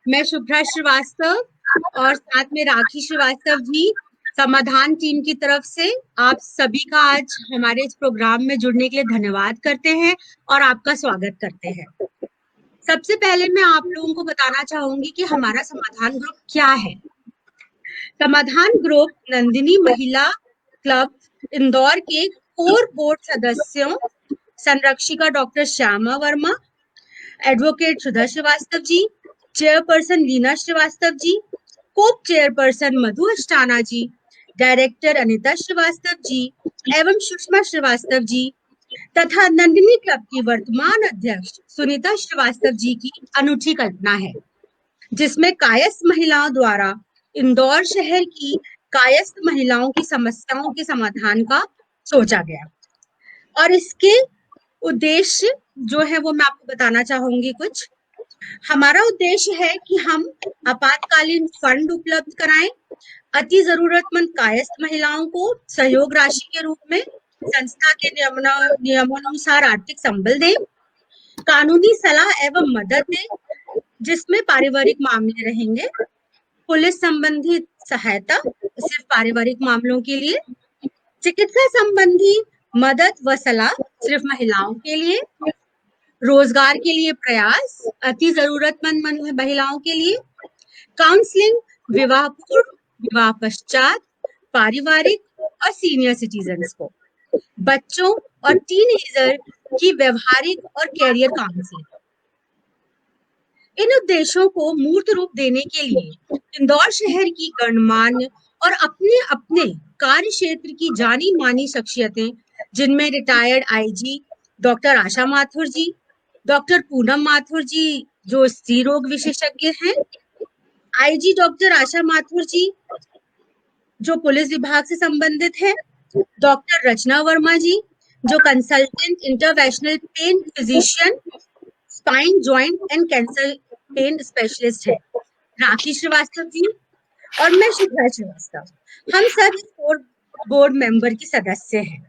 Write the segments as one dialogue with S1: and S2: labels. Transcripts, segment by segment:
S1: मैं शुभ्रा श्रीवास्तव और साथ में राखी श्रीवास्तव जी समाधान टीम की तरफ से आप सभी का आज हमारे इस प्रोग्राम में जुड़ने के लिए धन्यवाद करते हैं और आपका स्वागत करते हैं। सबसे पहले मैं आप लोगों को बताना चाहूंगी कि हमारा समाधान ग्रुप क्या है। समाधान ग्रुप नंदिनी महिला क्लब इंदौर के कोर बोर्ड सदस्यों संरक्षिका डॉक्टर श्यामा वर्मा, एडवोकेट सुधा श्रीवास्तव जी, चेयरपर्सन लीना श्रीवास्तव जी, कोप चेयरपर्सन मधु अष्टाना जी, डायरेक्टर अनिता श्रीवास्तव जी एवं सुषमा श्रीवास्तव जी तथा नंदिनी क्लब की वर्तमान अध्यक्ष सुनीता श्रीवास्तव जी की अनूठी कल्पना है, जिसमें कायस्थ महिलाओं द्वारा इंदौर शहर की कायस्थ महिलाओं की समस्याओं के समाधान का सोचा गया। और इसके उद्देश्य जो है वो मैं आपको बताना चाहूंगी कुछ। हमारा उद्देश्य है कि हम आपातकालीन फंड उपलब्ध कराएं, अति जरूरतमंद कायस्थ महिलाओं को सहयोग राशि के रूप में संस्था के नियमानुसार आर्थिक संबल दें, कानूनी सलाह एवं मदद दें जिसमें पारिवारिक मामले रहेंगे, पुलिस संबंधी सहायता सिर्फ पारिवारिक मामलों के लिए, चिकित्सा संबंधी मदद व सलाह सिर्फ महिलाओं के लिए, रोजगार के लिए प्रयास अति जरूरतमंद महिलाओं के लिए, काउंसलिंग विवाह पूर्व, विवाह पश्चात, पारिवारिक और सीनियर सिटीजन्स को, बच्चों और टीनेजर की व्यवहारिक और कैरियर काउंसलिंग। इन उद्देश्यों को मूर्त रूप देने के लिए इंदौर शहर की गणमान्य और अपने अपने कार्य क्षेत्र की जानी मानी शख्सियतें, जिनमें रिटायर्ड आईजी डॉक्टर आशा माथुर जी, डॉक्टर पूनम माथुर जी जो स्त्री रोग विशेषज्ञ हैं, आईजी डॉक्टर आशा माथुर जी जो पुलिस विभाग से संबंधित है, डॉक्टर रचना वर्मा जी जो consultant interventional pain physician, spine joint and cancer pen specialist है, राखी श्रीवास्तव जी और मैं शुभ्रा श्रीवास्तव। हम सब इस बोर्ड मेंबर की सदस्य हैं।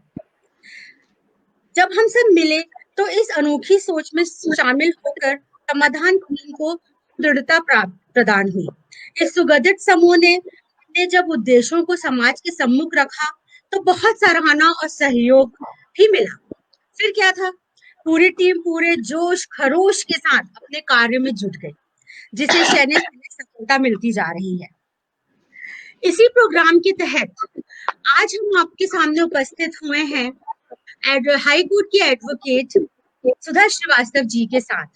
S1: जब हम सब मिले तो इस अनोखी सोच में शामिल होकर समाधान टीम को दृढ़ता प्रदान हुई। इस सुगठित समूह ने जब उद्देश्यों को समाज के सम्मुख रखा तो बहुत सराहना और सहयोग भी मिला। फिर क्या था, पूरी टीम पूरे जोश खरोश के साथ अपने कार्य में जुट गई, जिसे शनि सफलता मिलती जा रही है। इसी प्रोग्राम के तहत आज हम आपके सामने उपस्थित हुए हैं हाई कोर्ट की एडवोकेट सुधा श्रीवास्तव जी के साथ,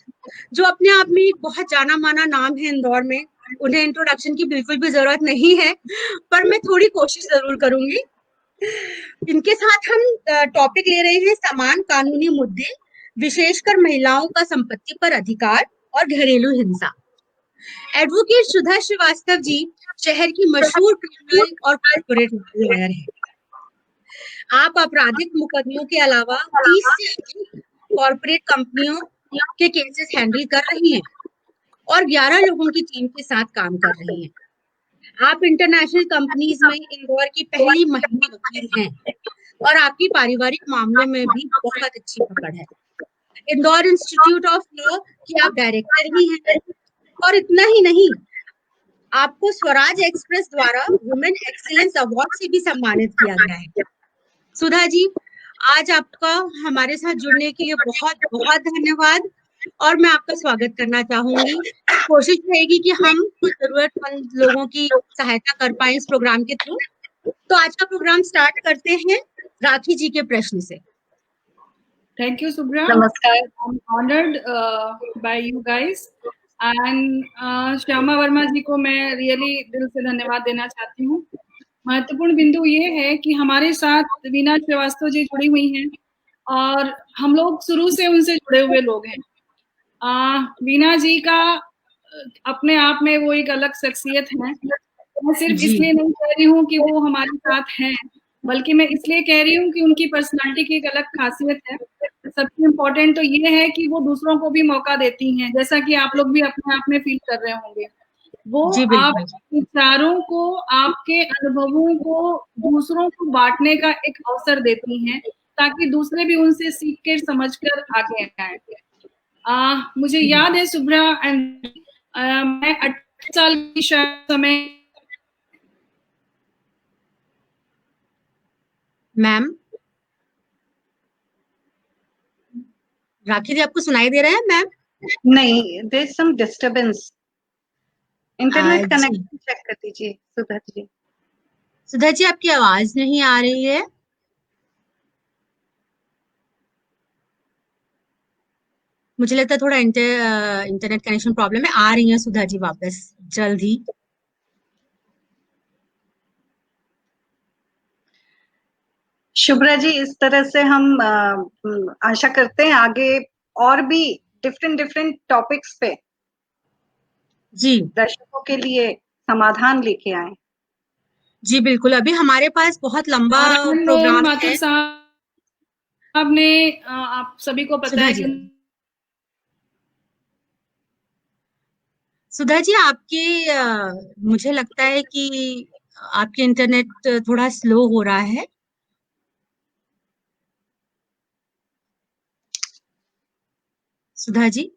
S1: जो अपने आप में एक बहुत जाना माना नाम है इंदौर में। उन्हें इंट्रोडक्शन की बिल्कुल भी जरूरत नहीं है, पर मैं थोड़ी कोशिश जरूर करूंगी। इनके साथ हम टॉपिक ले रहे हैं समान कानूनी मुद्दे, विशेषकर महिलाओं का संपत्ति पर अधिकार और घरेलू हिंसा। एडवोकेट सुधा श्रीवास्तव जी शहर की मशहूर क्रिमिनल और कॉर्पोरेट लॉयर हैं। आप आपराधिक मुकदमों के अलावा 30 से अधिक कॉर्पोरेट कंपनियों के केसेस हैंडल कर रही हैं और 11 लोगों की टीम के साथ काम कर रही हैं। आप इंटरनेशनल कंपनीज में इंदौर की पहली महिला वकील हैं और आपकी पारिवारिक मामलों में भी बहुत अच्छी पकड़ है। इंदौर इंस्टीट्यूट ऑफ लॉ की आप डायरेक्टर भी हैं और इतना ही नहीं, आपको स्वराज एक्सप्रेस द्वारा वुमेन एक्सीलेंस अवार्ड से भी सम्मानित किया गया है। सुधा जी, आज आपका हमारे साथ जुड़ने के लिए बहुत बहुत धन्यवाद और मैं आपका स्वागत करना चाहूंगी। कोशिश रहेगी कि हम जरूरतमंद लोगों की सहायता कर पाए इस प्रोग्राम के थ्रू। तो आज का प्रोग्राम स्टार्ट करते हैं राखी जी के प्रश्न से।
S2: Thank you Subra.
S3: नमस्कार।
S2: I am honoured by you guys and Shyama Verma ji को मैं रियली दिल से धन्यवाद देना चाहती हूँ। महत्वपूर्ण बिंदु ये है कि हमारे साथ वीना श्रीवास्तव जी जुड़ी हुई हैं और हम लोग शुरू से उनसे जुड़े हुए लोग हैं। वीना जी का अपने आप में वो एक अलग शख्सियत है। मैं सिर्फ इसलिए नहीं कह रही हूँ कि वो हमारे साथ हैं, बल्कि मैं इसलिए कह रही हूँ कि उनकी पर्सनालिटी की एक अलग खासियत है। सबसे इम्पोर्टेंट तो ये है कि वो दूसरों को भी मौका देती हैं, जैसा कि आप लोग भी अपने आप में फील कर रहे होंगे। वो आपके विचारों को, आपके अनुभवों को दूसरों को बांटने का एक अवसर देती हैं, ताकि दूसरे भी उनसे सीख कर समझ कर आगे आए। मुझे याद है सुब्रा एंड मैं साल की समय
S1: मैम राखी जी, आपको सुनाई दे रहा है मैम?
S3: नहीं, there is some disturbance. Internet
S1: जी
S3: कनेक्शन चेक कर दीजिए सुधा जी।
S1: सुधा जी, आपकी आवाज नहीं आ रही है। मुझे लगता है थोड़ा इंटरनेट कनेक्शन प्रॉब्लम है। आ रही है सुधा जी वापस जल्द ही।
S3: शुभ्रा जी, इस तरह से हम आशा करते हैं आगे और भी डिफरेंट डिफरेंट टॉपिक्स पे
S1: जी
S3: दर्शकों के लिए समाधान लेके आए।
S1: जी बिल्कुल, अभी हमारे पास बहुत लंबा
S2: आनंद मोहन
S1: प्रोग्राम
S2: माथुर
S1: है।
S2: साहब ने आप सभी को पता
S1: सुधा
S2: है
S1: जी,
S2: कि
S1: सुधा जी आपके मुझे लगता है कि आपके इंटरनेट थोड़ा स्लो हो रहा है। सुधा जी,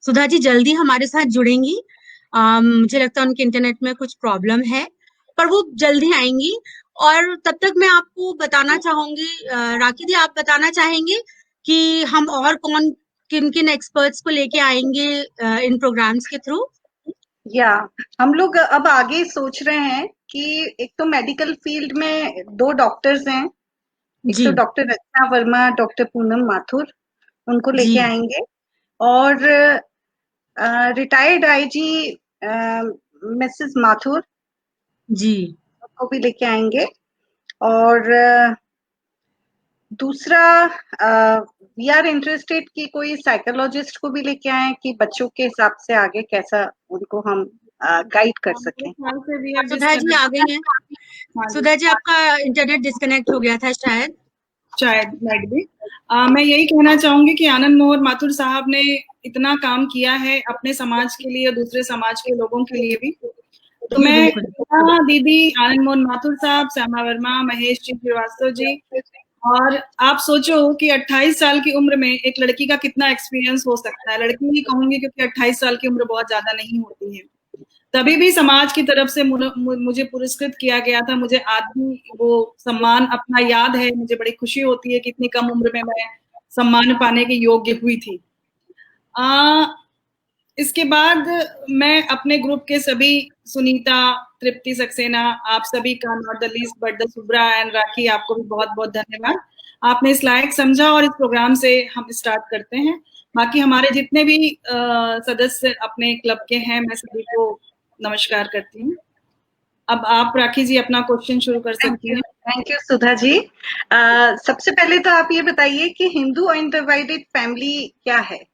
S1: सुधा जी जल्दी हमारे साथ जुड़ेंगी। मुझे लगता है उनके इंटरनेट में कुछ प्रॉब्लम है, पर वो जल्दी आएंगी। और तब तक मैं आपको बताना चाहूंगी, राखी जी आप बताना चाहेंगे कि हम और कौन किन किन एक्सपर्ट्स को लेके आएंगे इन प्रोग्राम्स के थ्रू?
S3: या हम लोग अब आगे सोच रहे हैं कि एक तो मेडिकल फील्ड में 2 डॉक्टर्स हैं, एक
S1: जी
S3: तो डॉक्टर रचना वर्मा, डॉक्टर पूनम माथुर, उनको
S1: जी
S3: लेके आएंगे। और रिटायर्ड आईजी मिसेस माथुर
S1: जी
S3: को भी लेके आएंगे। और दूसरा वी आर इंटरेस्टेड कि कोई साइकोलॉजिस्ट को भी लेके आए कि बच्चों के हिसाब से आगे कैसा उनको हम गाइड कर
S2: मेरे
S3: सकें।
S2: ख्याल से भी अब
S1: सुधा जी आ गई हैं।
S2: हाँ जी,
S1: सुधा जी आपका इंटरनेट डिस्कनेक्ट हो गया था शायद।
S2: शायद लाइट भी। मैं यही कहना चाहूंगी कि आनंद मोहन माथुर साहब ने इतना काम किया है अपने समाज के लिए, दूसरे समाज के लोगों के लिए भी। तो
S1: जी
S2: मैं
S1: बिल्कुल।
S2: दीदी, आनंद मोहन माथुर साहब, श्यामा वर्मा, महेश जी श्रीवास्तव जी, और आप सोचो कि 28 साल की उम्र में एक लड़की का कितना एक्सपीरियंस हो सकता है। लड़की ही कहूंगी क्योंकि 28 साल की उम्र बहुत ज्यादा नहीं होती है। तभी भी समाज की तरफ से मुझे पुरस्कृत किया गया था। मुझे आज भी वो सम्मान अपना याद है। मुझे बड़ी खुशी होती है कि इतनी कम उम्र में मैं सम्मान पाने के योग्य हुई थी। इसके बाद मैं अपने ग्रुप के सभी, सुनीता, तृप्ति सक्सेना, आप सभी का not the least but the Subra and Rakhi, आपको भी बहुत बहुत धन्यवाद। आपने इस लायक समझा और इस प्रोग्राम से हम स्टार्ट करते हैं। बाकी हमारे जितने भी सदस्य अपने क्लब के हैं, मैं सभी को नमस्कार करती हूँ। अब आप राखी जी अपना क्वेश्चन शुरू कर सकती हैं।
S3: Thank you Sudha ji. सबसे पहले तो आप ये बताइए कि हिंदू अनडिवाइडेड फैमिली क्या है?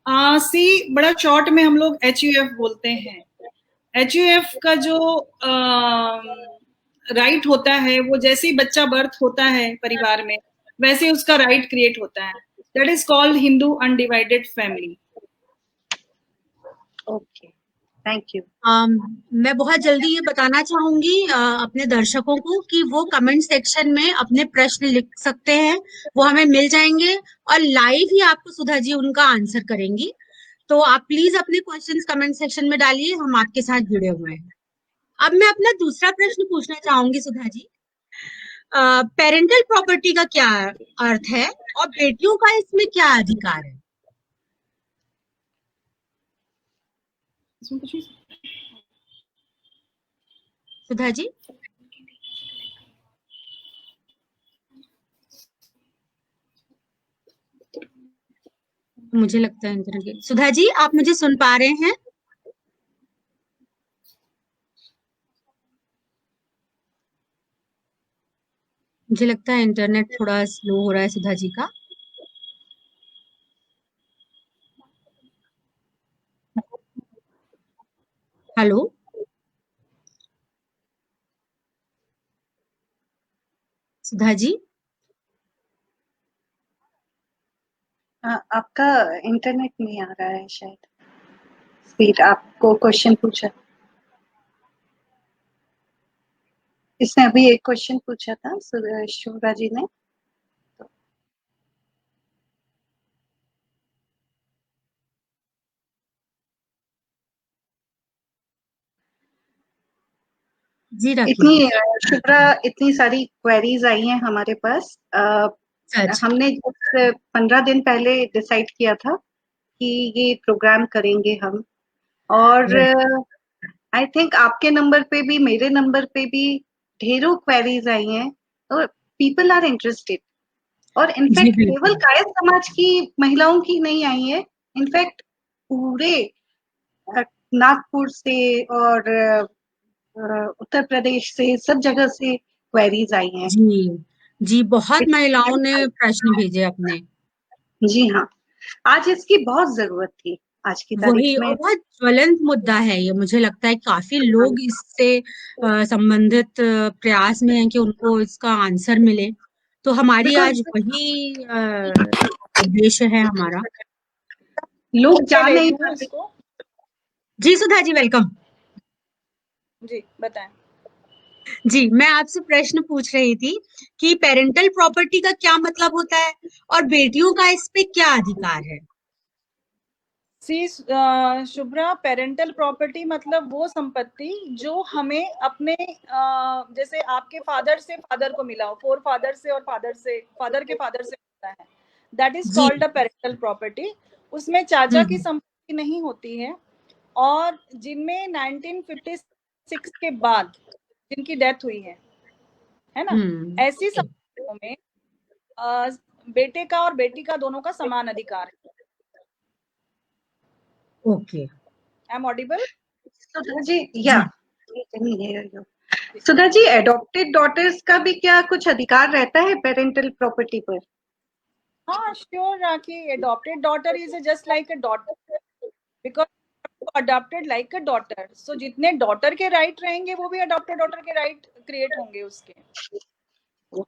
S2: बड़ा शॉर्ट में हम लोग HUF बोलते हैं। HUF का जो राइट होता है, वो जैसे ही बच्चा बर्थ होता है परिवार में, वैसे उसका राइट क्रिएट होता है। That is called Hindu undivided family.
S3: Okay, thank you.
S1: मैं बहुत जल्दी ये बताना चाहूंगी अपने दर्शकों को कि वो कमेंट सेक्शन में अपने प्रश्न लिख सकते हैं। वो हमें मिल जाएंगे और लाइव ही आपको सुधा जी उनका आंसर करेंगी। तो आप प्लीज अपने क्वेश्चंस कमेंट सेक्शन में डालिए, हम आपके साथ जुड़े हुए हैं। अब मैं अपना दूसरा प्रश्न पूछना चाहूंगी सुधा जी। पेरेंटल प्रॉपर्टी का क्या अर्थ है और बेटियों का इसमें क्या अधिकार है? सुधा जी, मुझे लगता है इंटरनेट। सुधा जी आप मुझे सुन पा रहे हैं? मुझे लगता है इंटरनेट थोड़ा स्लो हो रहा है सुधा जी का। हेलो सुधा जी,
S3: आपका इंटरनेट नहीं आ रहा है शायद। स्पीड, आपको क्वेश्चन पूछा, इसने अभी एक क्वेश्चन पूछा था शुभ्रा जी ने।
S1: जी राखी
S3: इतनी
S1: जी।
S3: शुभ्रा, इतनी सारी क्वेरीज आई हैं हमारे पास।
S1: सच।
S3: हमने just 15 दिन पहले डिसाइड किया था कि ये प्रोग्राम करेंगे हम, और आई थिंक आपके नंबर पे भी, मेरे नंबर पे भी ढेरों क्वेरीज आई हैं, और पीपल आर इंटरेस्टेड। और
S1: जी
S3: इनफैक्ट केवल
S1: बिल्कुल।
S3: कायस्थ समाज की महिलाओं की नहीं आई है, इनफैक्ट पूरे नागपुर से और उत्तर प्रदेश से, सब जगह से क्वेरीज आई हैं।
S1: जी जी, बहुत
S3: It's
S1: महिलाओं
S3: very
S1: ने
S3: high.
S1: प्रश्न भेजे अपने।
S3: जी हाँ, आज इसकी बहुत जरूरत थी, आज की तारीख
S1: वही,
S3: में।
S1: और बहुत ज्वलंत मुद्दा है ये। मुझे लगता है काफी लोग इससे संबंधित प्रयास में हैं कि उनको इसका आंसर मिले। तो हमारी आज
S3: बिकॉज
S1: वही उद्देश्य है हमारा।
S3: लोग
S2: मैं
S3: जा
S2: ले
S3: नहीं
S2: लूं
S3: पाते।
S2: इसको।
S1: जी सुधा जी, वेलकम।
S2: जी बताएं।
S1: जी, मैं आपसे प्रश्न पूछ रही थी कि पेरेंटल प्रॉपर्टी का क्या मतलब होता है और बेटियों का इस पे क्या अधिकार है।
S2: सी शुभ्रा, पेरेंटल प्रॉपर्टी मतलब वो संपत्ति जो हमें अपने जैसे आपके फादर से फादर को मिला हो, फोर फादर से और फादर के फादर से मिलता है, दैट इज
S1: जी।
S2: Called a parental property. उसमें चाचा की
S1: हम्म
S2: संपत्ति नहीं होती है, और जिनमें 1956 के बाद जिनकी डेथ हुई है ना, ऐसी
S1: ओके
S2: संपत्तियों में अ, बेटे का और बेटी का दोनों का समान अधिकार है।
S1: Okay.
S2: I am audible?
S3: Sudha ji, या
S1: जी
S3: सुधा जी, एडॉप्टेड डॉटर्स का भी क्या कुछ अधिकार रहता है पेरेंटल प्रॉपर्टी पर?
S2: हाँ sure rakhi, adopted daughter is just like a daughter because adopted like a daughter, so जितने daughter के right रहेंगे वो भी adopted daughter के right create होंगे उसके,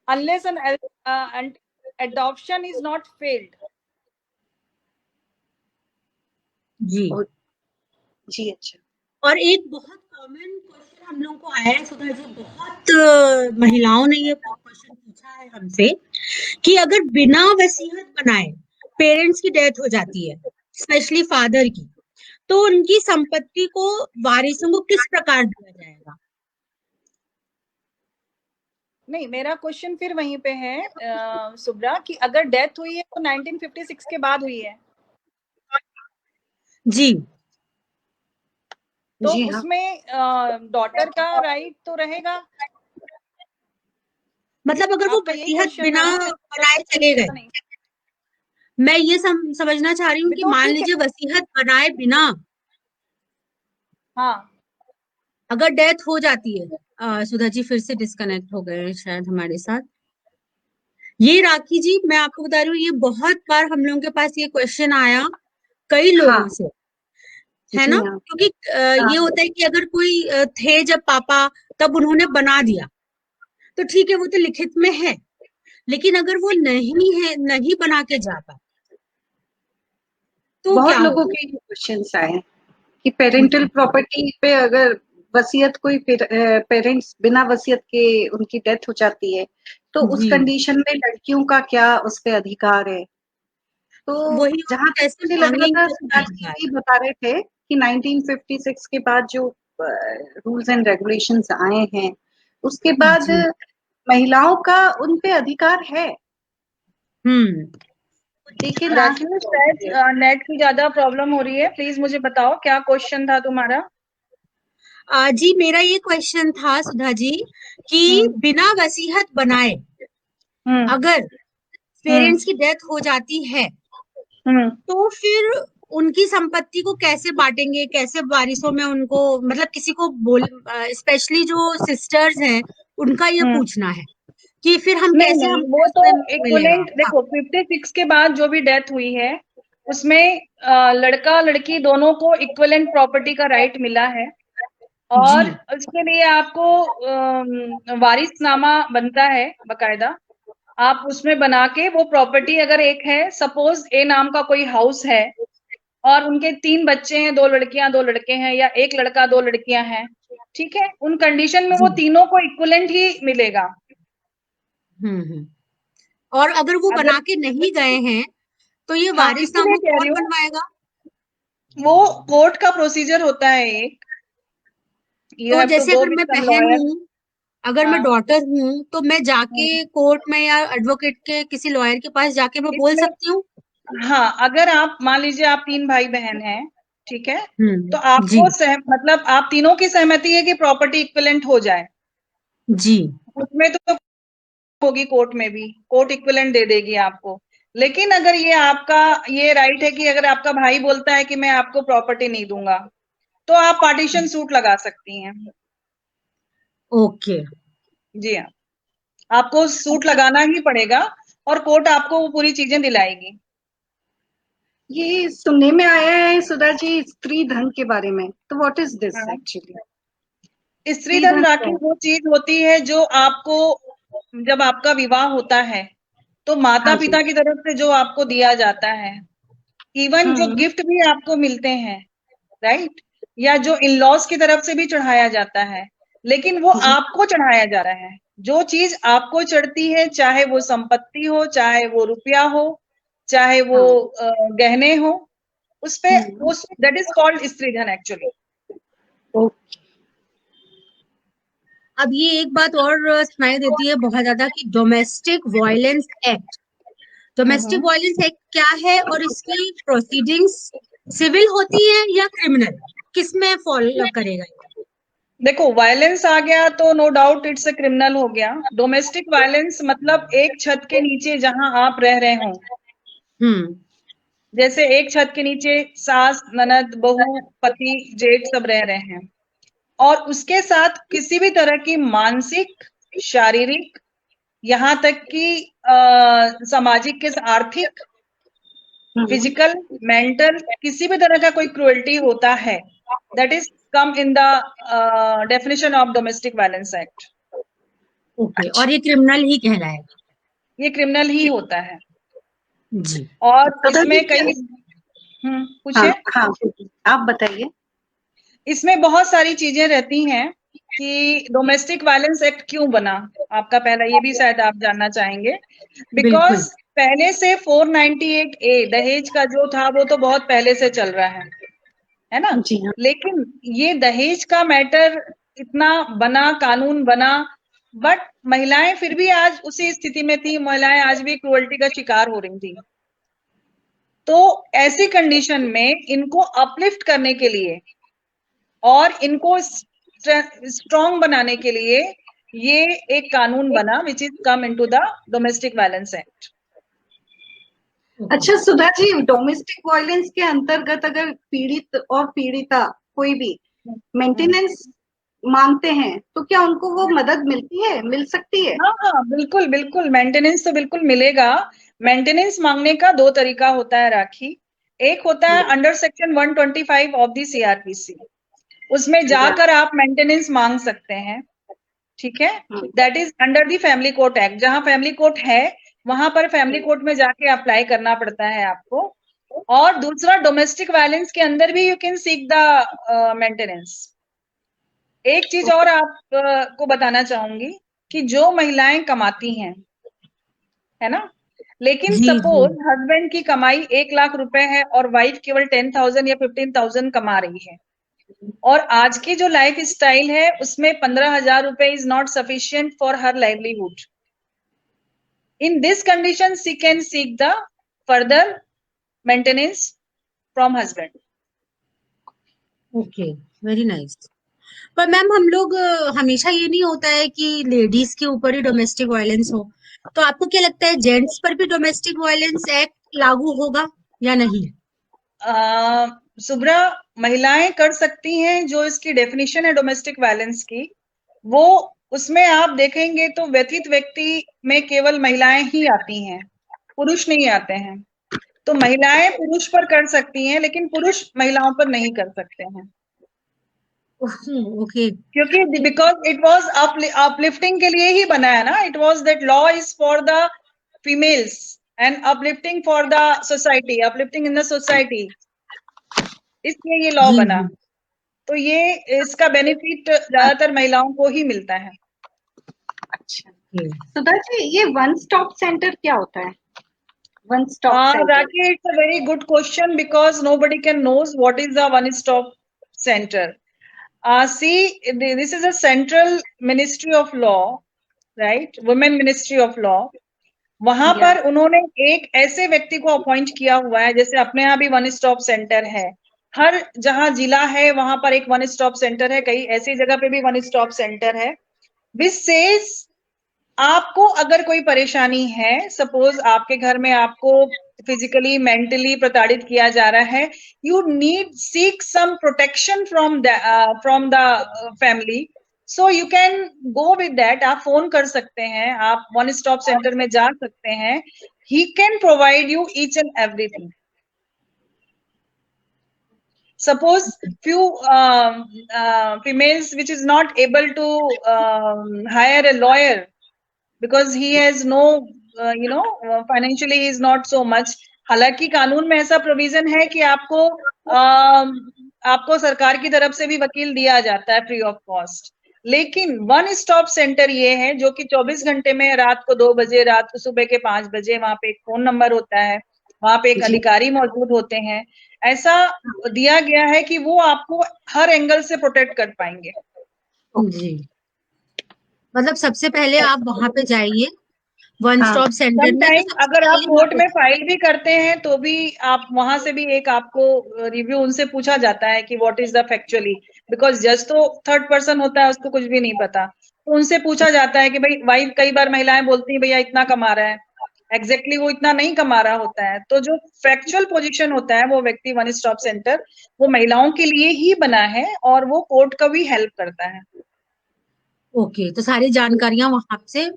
S2: unless and adoption is not failed।
S1: जी।
S3: जी अच्छा।
S1: और एक बहुत कॉमन क्वेश्चन हम लोगों को आया है सुधा जी, बहुत महिलाओं ने ये क्वेश्चन पूछा है हमसे कि अगर बिना वसीयत बनाए पेरेंट्स की डेथ हो जाती है, स्पेशली फादर की, तो उनकी संपत्ति को वारिसों को किस प्रकार दिया जाएगा।
S2: नहीं, मेरा क्वेश्चन फिर वहीं पे है सुब्रा, कि अगर डेथ हुई है तो 1956 के बाद हुई है,
S1: जी।
S2: तो
S3: जी हाँ,
S2: उसमें डॉटर का राइट तो रहेगा।
S1: मतलब अगर वो
S2: आपका यही
S1: वसीयत
S2: क्वेश्चन
S1: बिना
S2: था ना?
S1: बनाए चले गए,
S2: नहीं,
S1: मैं ये समझना चाह रही हूँ कि
S2: तो
S1: मान
S2: ठीक है।
S1: लीजिए वसीयत बनाए बिना
S2: हाँ
S1: अगर डेथ हो जाती है, सुधा जी फिर से डिस्कनेक्ट हो गए हैं शायद हमारे साथ। ये राखी जी, मैं आपको बता रही हूँ, ये बहुत बार हम लोगों के पास ये क्वेश्चन आया कई लोगों
S3: हाँ,
S1: से, है
S3: जी
S1: ना,
S3: हाँ,
S1: क्योंकि
S3: हाँ,
S1: ये होता है कि अगर कोई थे जब पापा, तब उन्होंने बना दिया, तो ठीक है, वो तो लिखित में है। लेकिन अगर वो नहीं है, नहीं बना के जाता, तो क्या
S3: बहुत लोगों
S1: होगा।
S3: के ये क्वेश्चंस आए हैं कि पेरेंटल प्रॉपर्टी पे अगर वसीयत, कोई पेरेंट्स बिना वसीयत के उनकी डेथ हो जाती है, तो उस
S1: जी,
S3: कंडीशन में लड़कियों का क्या उस पे अधिकार है? तो
S1: वही, और
S3: जहां
S1: वो
S3: तक
S1: कैसे
S3: मुझे लग रहा था,
S1: मांगेंगे अपना
S3: सुधा जी
S1: अधिकार।
S3: भी बता रहे थे कि 1956 के बाद जो रूल्स एंड रेगुलेशंस आए हैं, उसके बाद
S1: जी।
S3: महिलाओं का उन पे अधिकार है,
S1: हम्म।
S3: लेकिन आज
S2: राखी, शायद नेट की ज्यादा प्रॉब्लम हो रही है, प्लीज मुझे बताओ क्या क्वेश्चन था तुम्हारा।
S1: जी, मेरा ये क्वेश्चन था सुधा जी कि
S2: हम्म
S1: बिना वसीयत बनाए
S2: हम्म
S1: अगर
S2: हम्म
S1: पेरेंट्स की डेथ हो जाती है,
S2: हम्म
S1: तो फिर उनकी संपत्ति को कैसे बांटेंगे, कैसे वारिसों में उनको, मतलब किसी को बोल, स्पेशली जो सिस्टर्स हैं, उनका ये
S2: हम्म।
S1: पूछना है कि फिर हम
S2: नहीं
S1: कैसे,
S2: नहीं,
S1: हम
S2: वो तो
S1: उसमें मिलेगा।
S2: इक्विवेलेंट,
S1: हाँ।
S2: देखो 56 के बाद जो भी डेथ हुई है उसमें लड़का लड़की दोनों को इक्विवेलेंट प्रॉपर्टी का राइट मिला है,
S1: जी।
S2: और उसके लिए आपको वारिसनामा बनता है बकायदा। आप उसमें बना के वो प्रॉपर्टी, अगर एक है, सपोज ए नाम का कोई हाउस है और उनके 3 बच्चे हैं, 2 लड़कियां 2 लड़के हैं, या एक लड़का 2 लड़कियां हैं, ठीक है, उन कंडीशन में
S1: जी।
S2: वो तीनों को इक्विवेलेंट ही मिलेगा।
S1: हम्म। और अगर वो
S2: अगर
S1: बना के नहीं गए हैं, तो ये
S2: हाँ, इसीलिए
S1: वारिसनामा
S2: कह रही
S1: कौन
S2: हूँ,
S1: बनवाएगा।
S2: वो कोर्ट का प्रोसीजर होता है एक,
S4: You
S1: तो
S4: have to
S1: जैसे
S4: go
S1: अगर
S4: with
S1: मैं
S4: some
S1: बहन
S4: lawyer.
S1: हूँ, अगर मैं
S4: हाँ,
S1: डॉटर हूँ, तो मैं जाके कोर्ट में या एडवोकेट के किसी लॉयर के पास जाके मैं बोल
S4: इसमें
S1: सकती हूँ?
S4: हाँ, अगर आप मान लीजिए आप 3 भाई बहन हैं, ठीक है? तो
S1: जी,
S4: आपको मतलब आप तीनों की सहमति है कि प्रॉपर्टी इक्विवेलेंट हो जाए।
S1: जी,
S4: उसमें तो होगी कोर्ट में भी, कोर्ट इक्विवेलेंट दे देगी आपको। लेकिन अगर ये आपका ये राइट है कि अगर आपका भाई बोलता है कि मैं आपको प्रॉपर्टी नहीं दूंगा, तो आप पार्टीशन सूट लगा सकती हैं।
S1: ओके,
S4: जी हाँ, आपको सूट लगाना ही पड़ेगा और कोर्ट आपको वो पूरी चीजें दिलाएगी।
S3: ये सुनने में आया है सुधा जी स्त्री धन के बारे में, तो व्हाट इज दिस
S4: हाँ।
S3: एक्चुअली?
S4: स्त्री धन राखी वो चीज होती है जो आपको जब आपका विवाह होता है तो माता
S3: हाँ जी।
S4: पिता की तरफ से जो आपको दिया जाता है, इवन जो गिफ्ट भी आपको मिलते हैं, राइट, या जो इन लॉज की तरफ से भी चढ़ाया जाता है, लेकिन वो
S3: जी।
S4: आपको चढ़ाया जा रहा है। जो चीज आपको चढ़ती है, चाहे वो संपत्ति हो, चाहे वो रुपया हो, चाहे वो गहने हो, उस पे उस दैट इज कॉल्ड स्त्री धन एक्चुअली।
S3: ओके।
S1: अब ये एक बात और सुनाई देती है बहुत ज्यादा कि domestic violence act. Domestic violence act क्या है और इसकी प्रोसीडिंग्स सिविल होती है या क्रिमिनल? किसमें फॉलो करेगा?
S4: देखो, वायलेंस आ गया तो no doubt it's a criminal हो गया। डोमेस्टिक वायलेंस मतलब एक छत के नीचे जहां आप रह रहे हो, जैसे एक छत के नीचे सास, ननद, बहू, पति, जेठ सब रह रहे हैं, और उसके साथ किसी भी तरह की मानसिक, शारीरिक, यहाँ तक कि सामाजिक के आर्थिक, फिजिकल, मेंटल, किसी भी तरह का कोई क्रुएल्टी होता है, that is come in the definition of domestic violence act.
S1: Okay, और ये क्रिमिनल ही कहलाएगा?
S4: ये क्रिमिनल ही होता है।
S1: जी।
S4: और
S3: तो
S4: इसमें कई पूछिए।
S3: हाँ, आप बताइए।
S4: इसमें बहुत सारी चीजें रहती हैं कि डोमेस्टिक वायलेंस एक्ट क्यों बना। आपका पहला ये भी शायद आप जानना चाहेंगे,
S1: बिल्कुल।
S4: बिकॉज पहले से 498A दहेज का जो था वो तो बहुत पहले से चल रहा है ना।
S3: जी हाँ।
S4: लेकिन ये दहेज का मैटर इतना बना, कानून बना, बट महिलाएं फिर भी आज उसी स्थिति में थी। महिलाएं आज भी क्रूअल्टी का शिकार हो रही थी। तो ऐसी कंडीशन में इनको अपलिफ्ट करने के लिए और इनको स्ट्रॉन्ग बनाने के लिए ये एक कानून बना, which is come into the domestic violence act.
S3: अच्छा सुधा जी, डोमेस्टिक वायलेंस के अंतर्गत अगर पीड़ित और पीड़िता कोई भी मेंटेनेंस मांगते हैं तो क्या उनको वो मदद मिलती है, मिल सकती है?
S4: हाँ हाँ, बिल्कुल बिल्कुल, मेंटेनेंस तो बिल्कुल मिलेगा। मेंटेनेंस मांगने का 2 तरीका होता है राखी। एक होता है under section 125 of the CRPC, उसमें जाकर आप मेंटेनेंस मांग सकते हैं, ठीक है। That is under the family court act. जहां फैमिली कोर्ट है वहां पर फैमिली कोर्ट में जाके अप्लाई करना पड़ता है आपको। और दूसरा, डोमेस्टिक वायलेंस के अंदर भी you can seek the maintenance. एक चीज और आप को बताना चाहूंगी कि जो महिलाएं कमाती हैं, है ना, लेकिन
S1: जी,
S4: सपोज हस्बैंड की कमाई 1 लाख रुपए है और वाइफ केवल 10,000 या 15,000 कमा रही है, और आज की जो लाइफ स्टाइल है उसमें 15,000 रुपए is not sufficient for her livelihood. In this condition she can seek the further maintenance from husband.
S1: Okay, very nice. पर मैम हम लोग हमेशा ये नहीं होता है कि लेडीज के ऊपर ही डोमेस्टिक वायलेंस हो, तो आपको क्या लगता है जेंट्स पर भी डोमेस्टिक वायलेंस एक्ट लागू होगा या नहीं?
S4: सुब्रा, महिलाएं कर सकती हैं, जो इसकी डेफिनेशन है डोमेस्टिक वायलेंस की, वो उसमें आप देखेंगे तो व्यथित व्यक्ति में केवल महिलाएं ही आती हैं, पुरुष नहीं आते हैं। तो महिलाएं पुरुष पर कर सकती हैं, लेकिन पुरुष महिलाओं पर नहीं कर सकते हैं,
S1: ओके।
S4: क्योंकि बिकॉज इट वाज अपलिफ्टिंग के लिए ही बना है ना। It was that law is for the females and uplifting for the society, uplifting in the society, इसलिए ये लॉ
S1: जी,
S4: बना।
S1: जी।
S4: तो ये इसका बेनिफिट ज्यादातर महिलाओं को ही मिलता है।
S3: अच्छा सुधा जी, ये वन स्टॉप सेंटर क्या होता है? One stop centre.
S4: Raki, it's a very good question because nobody can knows what is the one stop center. See, this is a central ministry of law, right? Women Ministry of Law. वहां पर उन्होंने एक ऐसे व्यक्ति को appoint किया हुआ है, जैसे अपने यहाँ भी वन स्टॉप सेंटर है, हर जहां जिला है वहां पर एक वन स्टॉप सेंटर है, कई ऐसी जगह पे भी वन स्टॉप सेंटर है। विच सेज आपको अगर कोई परेशानी है, सपोज आपके घर में आपको फिजिकली मेंटली प्रताड़ित किया जा रहा है, you need seek some protection from the family, so you can go with that. आप फोन कर सकते हैं, आप वन स्टॉप सेंटर में जा सकते हैं, he can provide you each and everything. Suppose few females which is not able to hire a lawyer because he has no financially he is not so much। हालांकि कानून में ऐसा provision है कि आपको सरकार की तरफ से भी वकील दिया जाता है फ्री ऑफ कॉस्ट, लेकिन वन स्टॉप सेंटर ये है जो कि 24 घंटे में, रात को 2 बजे, रात को सुबह के 5 बजे वहां पे एक फोन नंबर होता है, वहां पे एक अधिकारी मौजूद होते हैं। ऐसा दिया गया है कि वो आपको हर एंगल से प्रोटेक्ट कर पाएंगे।
S1: जी, मतलब सबसे पहले आप वहां पे जाइए वन स्टॉप सेंटर में। तो
S4: अगर आप कोर्ट में फाइल भी करते हैं तो भी आप वहां से भी एक आपको रिव्यू उनसे पूछा जाता है कि what is the factually, because जज तो थर्ड पर्सन होता है, उसको कुछ भी नहीं पता, तो उनसे पूछा जाता है कि भाई वाइफ, कई बार महिलाएं बोलती हैं भैया इतना कमा रहा है, एग्जैक्टली वो इतना नहीं कमा रहा होता है। तो जो फैक्चुअल पोजीशन होता है वो व्यक्ति वन स्टॉप सेंटर वो महिलाओं के लिए ही बना है और वो कोर्ट का भी हेल्प करता है।
S1: ओके, तो सारी जानकारियां वहां से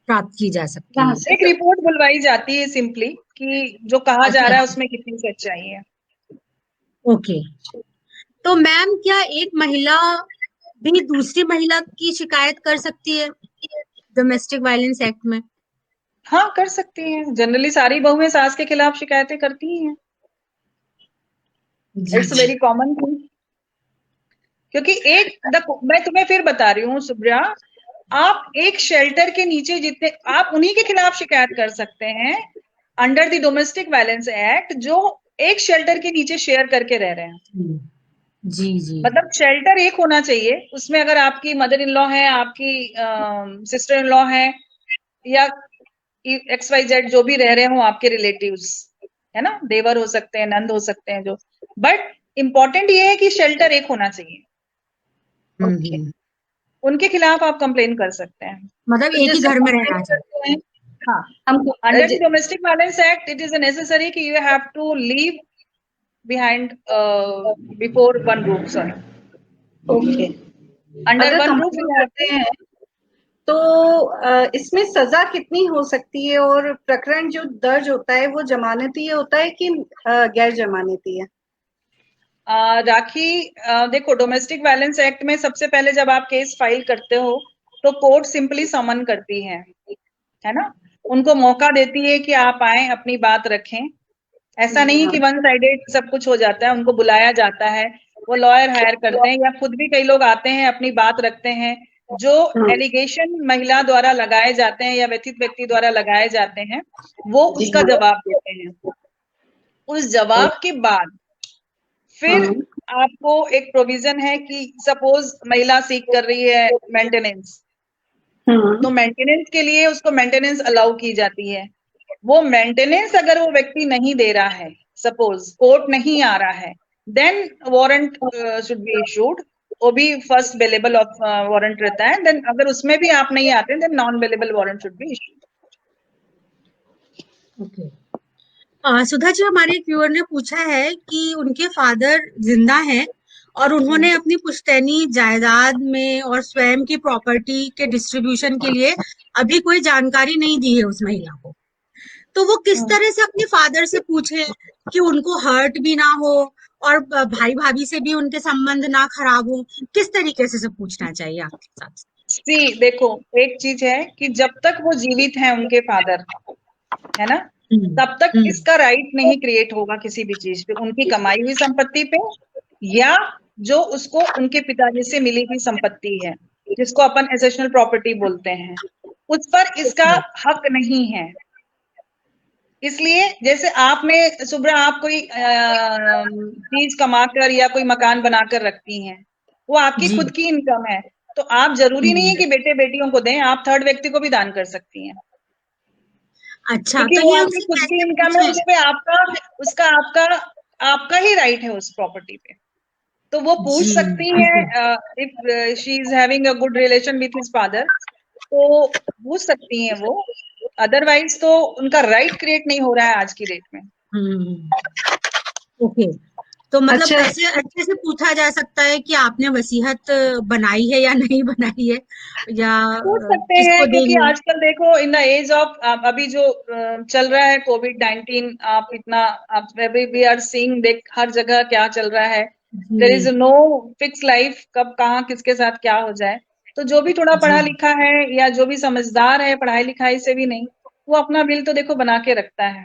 S1: प्राप्त की जा सकती है।
S4: एक रिपोर्ट बुलवाई जाती है सिंपली कि जो कहा जा रहा है उसमें कितनी सच्चाई है।
S1: ओके, तो मैम क्या एक महिला भी दूसरी महिला की शिकायत कर सकती है डोमेस्टिक वायलेंस एक्ट में?
S4: हाँ, कर सकती हैं। जनरली सारी बहुएं सास के खिलाफ शिकायतें करती ही हैं। It's very common thing. क्योंकि मैं तुम्हें फिर बता रही हूँ सुब्रिया, आप एक शेल्टर के नीचे जितने आप उन्हीं के खिलाफ शिकायत कर सकते हैं under the domestic violence act, जो एक शेल्टर के नीचे शेयर करके रह रहे हैं।
S1: जी जी,
S4: मतलब शेल्टर एक होना चाहिए, उसमें अगर आपकी मदर इन लॉ है, आपकी सिस्टर इन लॉ है, या XYZ जो भी रह रहे हो आपके रिलेटिव्स, है ना, देवर हो सकते हैं, नंद हो सकते हैं, जो, बट इम्पोर्टेंट ये है कि शेल्टर एक होना चाहिए।
S1: okay.
S4: उनके खिलाफ आप कंप्लेन कर सकते हैं,
S1: मतलब एक ही घर में रहना चाहिए।
S4: हाँ, under the domestic violence act it is necessary कि you have to leave behind before one roof, sorry,
S3: okay,
S4: under one roof
S3: करते हैं तो इसमें सजा कितनी हो सकती है, और प्रकरण जो दर्ज होता है वो जमानती होता है कि गैर जमानती है?
S4: राखी, देखो, डोमेस्टिक वायलेंस एक्ट में सबसे पहले जब आप केस फाइल करते हो तो कोर्ट सिंपली समन करती है ना, उनको मौका देती है कि आप आए, अपनी बात रखें। ऐसा नहीं कि वन साइडेड सब कुछ हो जाता है, उनको बुलाया जाता है, वो लॉयर हायर करते हैं, या खुद भी कई लोग आते हैं, अपनी बात रखते हैं। जो एलिगेशन महिला द्वारा लगाए जाते हैं या व्यथित व्यक्ति द्वारा लगाए जाते हैं वो उसका जवाब देते हैं। उस जवाब के बाद फिर आपको एक प्रोविजन है कि सपोज महिला सीख कर रही है मेंटेनेंस, तो मेंटेनेंस के लिए उसको मेंटेनेंस अलाउ की जाती है। वो मेंटेनेंस अगर वो व्यक्ति नहीं दे रहा है, सपोज कोर्ट नहीं आ रहा है, then warrant should be issued. वो भी फर्स्ट अवेलेबल ऑफ वारंट रहता है, देन अगर उसमें भी आप नहीं आते then non available warrant should be issued.
S1: Okay, Sudha ji, हमारे एक व्यूअर ने पूछा है कि उनके फादर जिंदा हैं और उन्होंने अपनी पुश्तैनी जायदाद में और स्वयं की प्रॉपर्टी के डिस्ट्रीब्यूशन के लिए अभी कोई जानकारी नहीं दी है उस महिला को, तो वो किस तरह से अपने फादर से पूछे कि उनको हर्ट भी ना हो और भाई भाभी से भी उनके संबंध ना खराब हो? किस तरीके से पूछना चाहिए आपके साथ?
S4: सी, देखो, एक चीज है कि जब तक वो जीवित हैं उनके फादर, है ना, तब तक इसका राइट नहीं क्रिएट होगा किसी भी चीज पे, उनकी कमाई हुई संपत्ति पे या जो उसको उनके पिताजी से मिली हुई संपत्ति है, जिसको अपन एसेशनल प्रॉपर्टी बोलते हैं, उस पर इसका हक नहीं है। इसलिए जैसे आपने सुब्रा, आप कोई चीज कमाकर या कोई मकान बनाकर रखती हैं, वो आपकी
S1: जी।
S4: खुद की इनकम है। तो आप जरूरी नहीं है कि बेटे बेटियों को दें, आप थर्ड व्यक्ति को भी दान कर सकती हैं,
S1: अच्छा,
S4: क्योंकि
S1: तो
S4: वो
S1: ये
S4: आपकी
S1: उनसे
S4: खुद की
S1: कैसे
S4: इनकम है,
S1: पूछें?
S4: उसपे आपका ही राइट है उस प्रॉपर्टी पे। तो वो पूछ
S1: जी,
S4: सकती
S1: बिल्कुल।
S4: हैं, if she is having a good relation with his father, तो पूछ सकती हैं वो। अदरवाइज तो उनका राइट क्रिएट नहीं हो रहा है आज की डेट में।
S1: ओके। तो मतलब
S3: अच्छा,
S1: ऐसे अच्छे से पूछा जा सकता है कि आपने वसीयत बनाई है या नहीं बनाई है, या
S4: पूछ सकते
S1: किसको
S4: हैं, क्योंकि
S1: देंगे?
S4: आजकल देखो इन द एज ऑफ, अभी जो चल रहा है कोविड-19, आप इतना, आप अभी वी आर सीइंग, देख हर जगह क्या चल रहा है। देयर इज
S1: जी,
S4: नो फिक्स लाइफ, कब कहाँ किसके साथ क्या हो जाए। तो जो भी थोड़ा
S1: जी।
S4: पढ़ा लिखा है या जो भी समझदार है, पढ़ाई लिखाई से भी नहीं, वो अपना विल तो देखो बना के रखता है,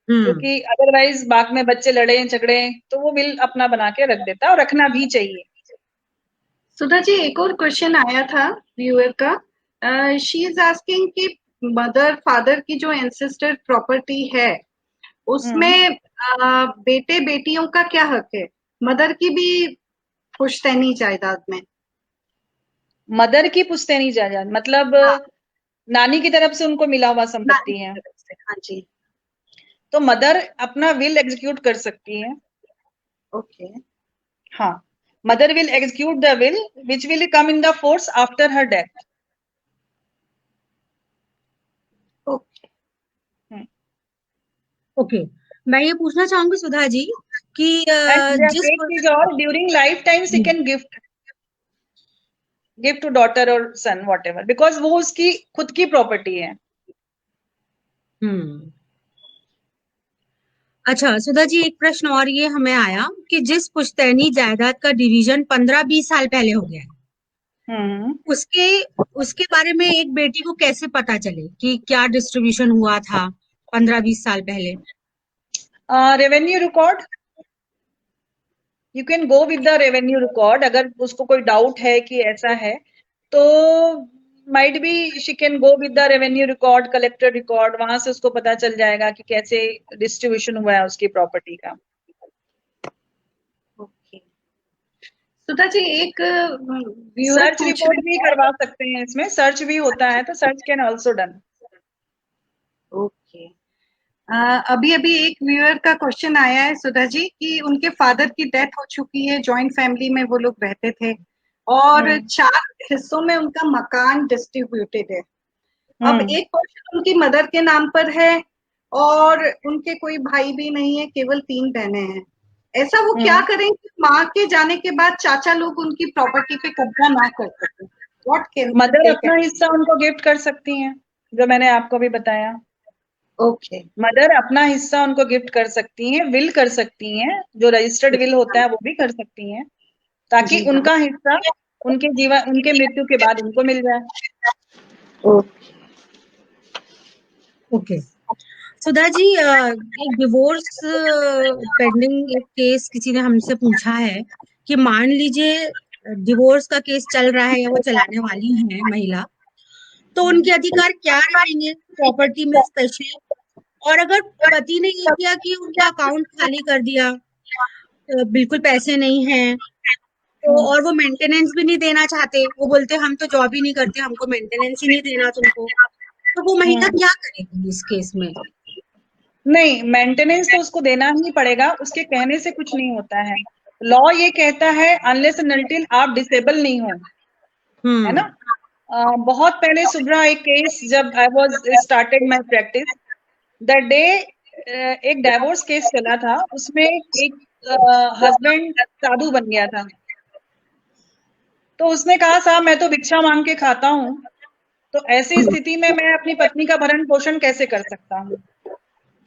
S1: हुँ,
S4: क्योंकि अदरवाइज बाद में बच्चे लड़े झगड़े तो वो विल अपना बना के रख देता है, और रखना भी चाहिए।
S3: सुधा जी, एक और क्वेश्चन आया था व्यूअर का। शी इज आस्किंग कि मदर फादर की जो एंसेस्टर प्रॉपर्टी है
S4: हम्म।
S3: उसमें बेटे बेटियों का क्या हक है? मदर की भी पुश्तैनी जायदाद में।
S4: मदर की पुश्तैनी जायदाद मतलब
S3: हाँ,
S4: नानी की तरफ से उनको मिला हुआ
S3: नानी
S4: संपत्ति
S3: की
S4: है,
S3: तरफ से। हाँ जी।
S4: तो मदर अपना विल एग्जीक्यूट कर सकती है।
S3: ओके।
S4: हाँ, mother will execute the will which will come in the force after her death.
S3: Okay.
S1: Okay. मैं ये पूछना चाहूँगी सुधा जी कि
S4: एंड
S1: जिस
S4: एक चीज और, during life time she can gift to daughter और सन वॉट एवर, बिकॉज वो उसकी खुद की प्रॉपर्टी है।
S1: हुँ। अच्छा सुधा जी, एक प्रश्न और ये हमें आया कि जिस पुश्तैनी जायदाद का डिवीजन 15-20 साल पहले हो गया है,
S4: हम्म।
S1: उसके उसके बारे में एक बेटी को कैसे पता चले कि क्या डिस्ट्रीब्यूशन हुआ था 15-20 साल पहले?
S4: Revenue record, you can go with the revenue record. अगर उसको कोई डाउट है कि ऐसा है, तो might be she can go with the revenue record, collector record, वहां से उसको पता चल जाएगा कि कैसे डिस्ट्रीब्यूशन हुआ है उसकी प्रॉपर्टी का।
S3: ओके। सुधा जी, एक व्यूअर
S4: सर्च
S3: पूछ
S4: रिपोर्ट भी
S3: रहे हैं।
S4: करवा सकते हैं, इसमें सर्च भी होता है, तो search can also done.
S3: Okay. अभी अभी एक व्यूअर का क्वेश्चन आया है सुधा जी कि उनके फादर की डेथ हो चुकी है, जॉइंट फैमिली में वो लोग रहते थे और
S4: हम्म।
S3: 4 हिस्सों में उनका मकान डिस्ट्रीब्यूटेड है। अब
S4: हम्म।
S3: एक पोर्शन उनकी मदर के नाम पर है और उनके कोई भाई भी नहीं है, केवल 3 बहनें हैं। ऐसा वो क्या
S4: हम्म।
S3: करें कि माँ के जाने के बाद चाचा लोग उनकी प्रॉपर्टी पे कब्जा ना कर सकें? व्हाट कैन
S4: मदर
S3: दे
S4: अपना हिस्सा उनको गिफ्ट कर सकती हैं, जो मैंने आपको भी बताया।
S3: ओके।
S4: मदर अपना हिस्सा उनको गिफ्ट कर सकती हैं, विल कर सकती हैं, जो रजिस्टर्ड विल होता है वो भी कर सकती हैं, ताकि
S3: जी हाँ।
S4: उनका हिस्सा उनके मृत्यु के बाद उनको मिल जाए।
S3: ओके।
S1: ओके। सुधा जी, एक डिवोर्स पेंडिंग एक केस किसी ने हमसे पूछा है कि मान लीजिए डिवोर्स का केस चल रहा है या वो चलाने वाली है महिला, तो उनके अधिकार क्या रहेंगे प्रॉपर्टी में स्पेशली? और अगर पति ने ये किया कि उनका अकाउंट खाली कर दिया, बिल्कुल पैसे नहीं हैं, तो
S4: हम्म।
S1: और वो मेंटेनेंस भी नहीं देना चाहते, वो बोलते हम तो जॉब ही नहीं करते, हमको मेंटेनेंस ही नहीं देना तुमको, तो वो महिला
S4: हम्म।
S1: क्या करेगी इस केस में?
S4: नहीं, मेंटेनेंस तो उसको देना ही पड़ेगा, उसके कहने से कुछ नहीं होता है। लॉ ये कहता है अनलेस एंड अनटिल आप डिसेबल नहीं हो, है ना। बहुत पहले सुब्रा, एक केस जब I was started my practice, the day एक डाइवोर्स केस चला था, उसमें एक हस्बैंड साधु बन गया था। तो उसने कहा साहब मैं तो भिक्षा मांग के खाता हूँ, तो ऐसी स्थिति में मैं अपनी पत्नी का भरण पोषण कैसे कर सकता हूँ।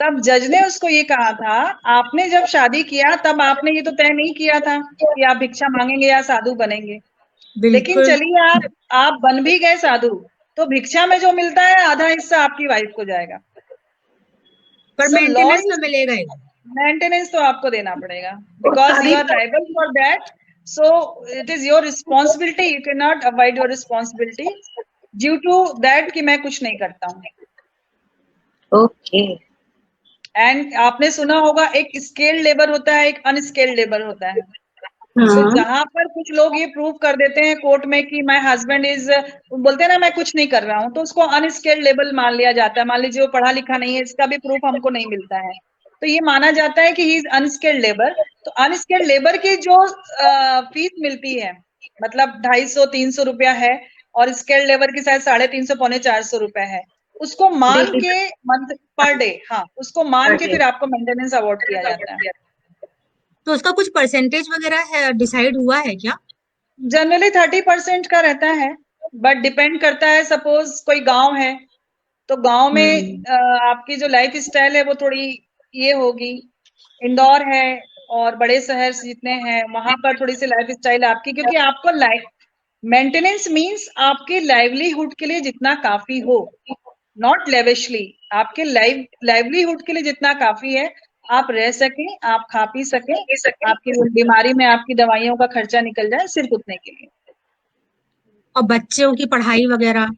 S4: तब जज ने उसको ये कहा था, आपने जब शादी किया तब आपने ये तो तय नहीं किया था कि आप भिक्षा मांगेंगे या साधु बनेंगे, लेकिन
S1: बिल्कुल।
S4: चलिए आप बन भी गए साधु, तो भिक्षा में जो मिलता है आधा हिस्सा आपकी वाइफ को जाएगा।
S1: पर
S4: सो लॉ
S1: मेंटेनेंस तो
S4: इज,
S1: मिलेगा ही।
S4: मेंटेनेंस तो आपको देना पड़ेगा,
S3: और
S4: बिकॉज यू
S3: तारीख
S4: are liable for that. So it is your responsibility, you can not avoid your responsibility due to that कि मैं कुछ नहीं करता हूँ।
S3: ओके।
S4: एंड आपने सुना होगा एक स्केल्ड लेबर होता है, एक अनस्केल्ड लेबर होता है। तो
S3: हाँ,
S4: जहां पर कुछ लोग ये प्रूव कर देते हैं कोर्ट में कि माय हस्बैंड इज, बोलते हैं ना मैं कुछ नहीं कर रहा हूँ, तो उसको अनस्किल्ड लेबर मान लिया जाता है। मान लीजिए वो पढ़ा लिखा नहीं है, इसका भी प्रूफ हमको नहीं मिलता है, तो ये माना जाता है कि ही इज अनस्किल्ड लेबर। तो अनस्किल्ड लेबर की जो फीस मिलती है, मतलब 250-300 रुपया है, और स्किल्ड लेबर की शायद 350-450 है, उसको मान
S3: डेली
S4: के मंथ पर डे, हाँ उसको मान के
S3: डे।
S4: फिर आपको मेंटेनेंस अवार्ड किया जाता है।
S1: तो उसका कुछ परसेंटेज वगैरह है, डिसाइड हुआ है क्या?
S4: जनरली 30% का रहता है, बट डिपेंड करता है। सपोज कोई गांव है, तो गांव में आपकी जो लाइफ स्टाइल है वो थोड़ी ये होगी। इंदौर है और बड़े शहर जितने हैं वहां पर थोड़ी सी लाइफ स्टाइल आपकी, क्योंकि आपको लाइफ मेंटेनेंस मींस आपके लाइवलीहुड के लिए जितना काफी हो, नॉट लेविशली, आपके लाइवलीहुड के लिए जितना काफी है, आप रह सकें, आप खा पी सकें, आपकी बीमारी में आपकी दवाइयों का खर्चा निकल जाए, सिर्फ उतने के लिए।
S1: और बच्चों की पढ़ाई वगैरह?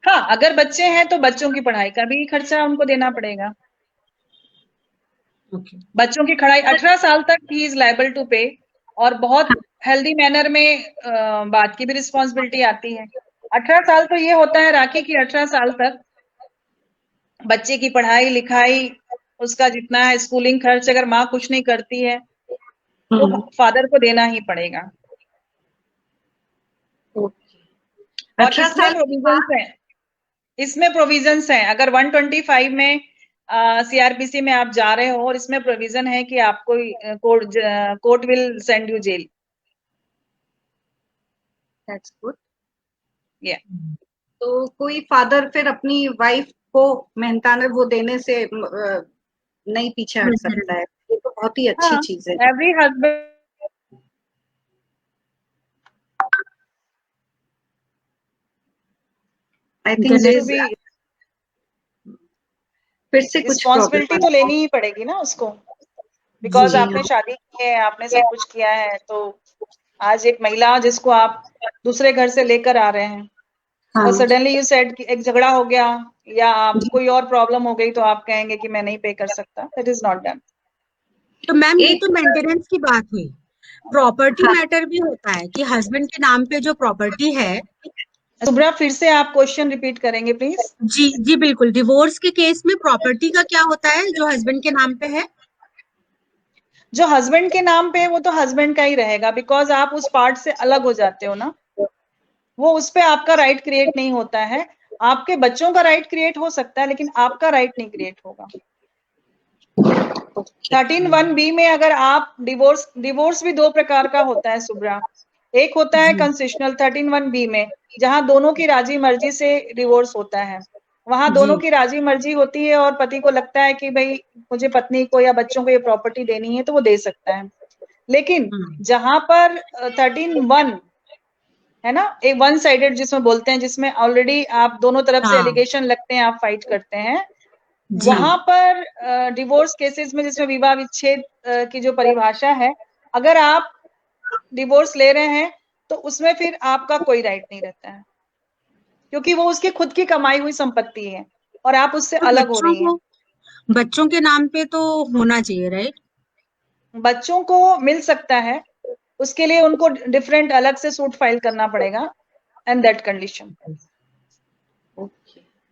S4: हाँ, अगर बच्चे हैं तो बच्चों की पढ़ाई का भी खर्चा उनको देना पड़ेगा।
S1: ओके।
S4: बच्चों की पढ़ाई 18 साल तक ही इज लायबल टू पे, और बहुत हेल्दी मैनर में बात की भी रिस्पॉन्सिबिलिटी आती है। 18 साल तो ये होता है राखी की 18 साल तक बच्चे की पढ़ाई लिखाई, उसका जितना है स्कूलिंग खर्च, अगर माँ कुछ नहीं करती है तो फादर को देना ही पड़ेगा। और
S3: 18
S4: इसमें
S3: साल के बाद
S4: प्रोविजंस हैं, इसमें प्रोविजंस हैं। अगर 125 में सीआरपीसी में आप जा रहे हो और इसमें प्रोविजन है कि आपको court will send you jail.
S3: That's good.
S4: या
S3: तो कोई फादर फिर अपनी वाइफ को मेहनताना वो देने से नहीं पीछे हट सकता है, ये तो बहुत ही अच्छी
S4: हाँ,
S3: चीज है।
S4: Every husband
S3: I think
S1: internet
S4: भी
S3: फिर से कुछ
S4: रिस्पॉन्सिबिलिटी
S3: प्रॉब्लम
S4: तो लेनी ही पड़ेगी ना उसको,
S1: जी
S4: बिकॉज
S3: जी
S4: आपने शादी की है, आपने सब कुछ किया है। तो आज एक महिला जिसको आप दूसरे घर से लेकर आ रहे हैं, और
S3: हाँ
S4: सडनली यू सेड कि एक झगड़ा हो गया या आप कोई और प्रॉब्लम हो गई, तो आप कहेंगे कि मैं नहीं पे कर सकता। That is not done.
S1: तो मैम ये
S3: एक
S1: तो मेंटेनेंस की बात हुई। प्रॉपर्टी
S3: हाँ
S1: मैटर भी होता है कि हस्बैंड के नाम पे जो प्रॉपर्टी है।
S4: सुब्रा, फिर से आप क्वेश्चन रिपीट करेंगे प्लीज।
S1: जी जी बिल्कुल, डिवोर्स के केस में प्रॉपर्टी का क्या होता है जो हस्बैंड के नाम पे है?
S4: जो हस्बैंड के नाम पे है वो तो हस्बैंड का ही रहेगा, बिकॉज आप उस पार्ट से अलग हो जाते हो ना, वो उस पे आपका राइट क्रिएट नहीं होता है। आपके बच्चों का राइट क्रिएट हो सकता है, लेकिन आपका राइट नहीं क्रिएट होगा। 13(1)(b) में अगर आप डिवोर्स भी दो प्रकार का होता है सुब्रा। एक होता है
S1: जी
S4: कंसेशनल 13(1)(b) में, जहां दोनों की राजी मर्जी से डिवोर्स होता है। वहां
S1: जी
S4: दोनों की राजी मर्जी होती है और पति को लगता है कि भाई मुझे पत्नी को या बच्चों को ये प्रॉपर्टी देनी है, तो वो दे सकता है। लेकिन जहां पर 13(1) है ना, एक वन साइडेड जिसमें बोलते हैं, जिसमें ऑलरेडी आप दोनों तरफ से
S1: हाँ
S4: एलिगेशन लगते हैं, आप फाइट करते हैं,
S1: जी
S4: वहां पर डिवोर्स केसेस में जिसमें विवाह विच्छेद की जो परिभाषा है, अगर आप डिवोर्स ले रहे हैं तो उसमें फिर आपका कोई राइट नहीं रहता है, क्योंकि वो उसकी खुद की कमाई हुई संपत्ति है और आप उससे
S1: तो
S4: अलग हो रही हैं।
S1: बच्चों के नाम पे तो होना चाहिए, राइट?
S4: बच्चों को मिल सकता है, उसके लिए उनको डिफरेंट अलग से सूट फाइल करना पड़ेगा, एंड दैट कंडीशन।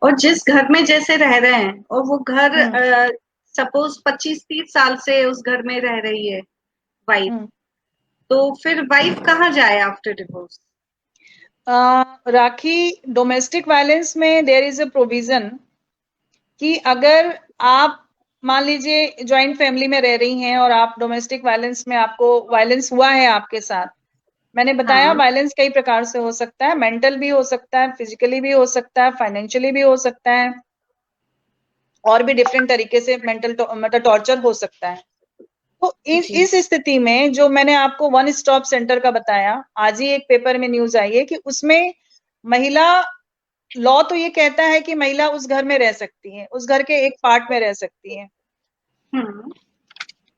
S3: और जिस घर में जैसे रह रहे हैं और वो घर सपोज 25-30 साल से उस घर में रह रही है वाइफ, तो फिर वाइफ कहाँ जाए आफ्टर डिवोर्स?
S4: राखी, डोमेस्टिक वायलेंस में देयर इज अ प्रोविजन कि अगर आप मान लीजिए ज्वाइंट फैमिली में रह रही हैं और आप डोमेस्टिक वायलेंस में, आपको वायलेंस हुआ है आपके साथ, मैंने बताया
S3: हाँ
S4: वायलेंस कई प्रकार से हो सकता है, मेंटल भी हो सकता है, फिजिकली भी हो सकता है, फाइनेंशियली भी हो सकता है, और भी डिफरेंट तरीके से मेंटल मतलब टॉर्चर हो सकता है। तो
S3: जी
S4: इस स्थिति में जो मैंने आपको वन स्टॉप सेंटर का बताया, आज ही एक पेपर में न्यूज आई है कि उसमें महिला, लॉ तो ये कहता है कि महिला उस घर में रह सकती है, उस घर के एक पार्ट में रह सकती है।